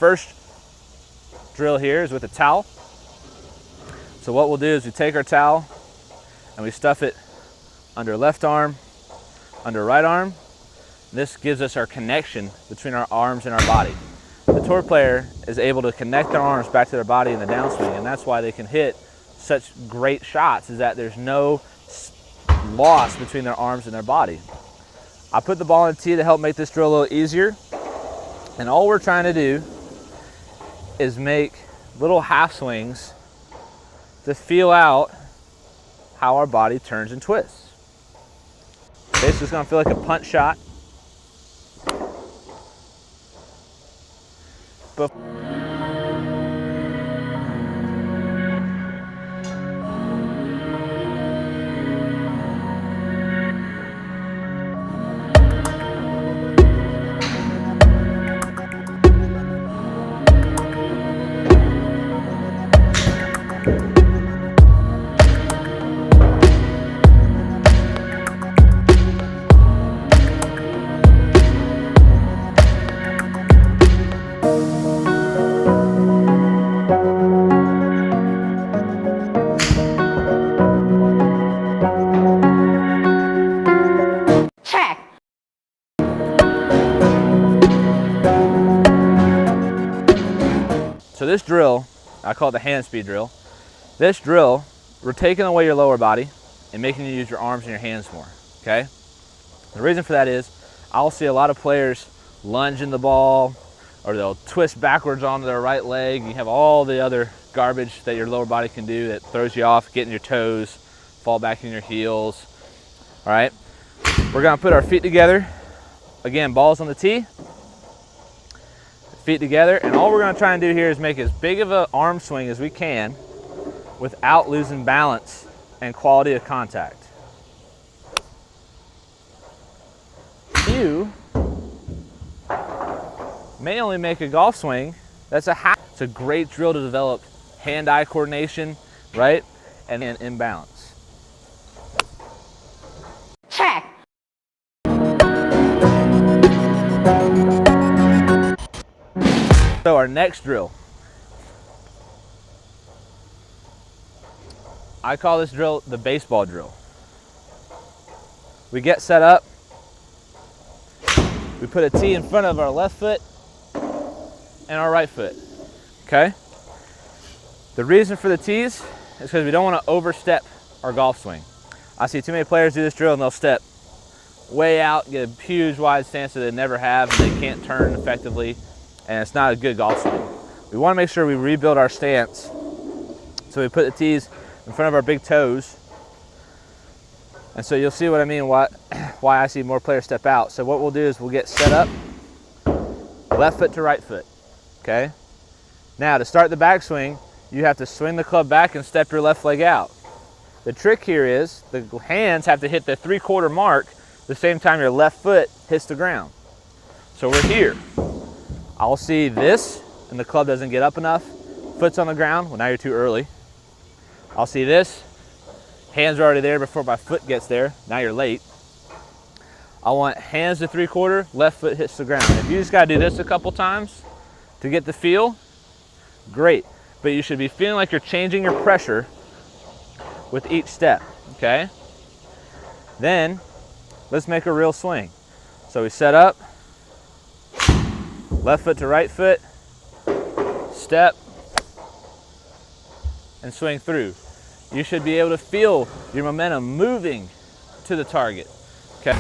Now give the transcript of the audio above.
first drill here is with a towel. So what we'll do is we take our towel and we stuff it under left arm, under right arm. This gives us our connection between our arms and our body. The tour player is able to connect their arms back to their body in the downswing, and that's why they can hit such great shots, is that there's no loss between their arms and their body. I put the ball on the tee to help make this drill a little easier, and all we're trying to do is make little half swings to feel out how our body turns and twists. Basically, it's gonna feel like a punch shot. But so this drill, I call it the hand speed drill. This drill, we're taking away your lower body and making you use your arms and your hands more, okay? The reason for that is I'll see a lot of players lunge in the ball, or they'll twist backwards onto their right leg. You have all the other garbage that your lower body can do that throws you off, getting your toes, fall back in your heels, all right? We're gonna put our feet together. Again, balls on the tee, feet together, and all we're gonna try and do here is make as big of an arm swing as we can without losing balance and quality of contact. You may only make a golf swing that's a half. It's a great drill to develop hand-eye coordination, right? And then imbalance. Check. So our next drill, I call this drill the baseball drill. We get set up, we put a tee in front of our left foot and our right foot, okay? The reason for the tees is because we don't want to overstep our golf swing. I see too many players do this drill and they'll step way out, get a huge wide stance that they never have, and they can't turn effectively, and it's not a good golf swing. We want to make sure we rebuild our stance. So we put the tees in front of our big toes. And so you'll see what I mean, why I see more players step out. So what we'll do is we'll get set up, left foot to right foot, okay? Now to start the backswing, you have to swing the club back and step your left leg out. The trick here is the hands have to hit the 3/4 mark the same time your left foot hits the ground. So we're here. I'll see this, and the club doesn't get up enough. Foot's on the ground. Well, now you're too early. I'll see this. Hands are already there before my foot gets there. Now you're late. I want hands to 3/4, left foot hits the ground. If you just got to do this a couple times to get the feel, great. But you should be feeling like you're changing your pressure with each step, okay? Then, let's make a real swing. So we set up, left foot to right foot, step, and swing through. You should be able to feel your momentum moving to the target, okay?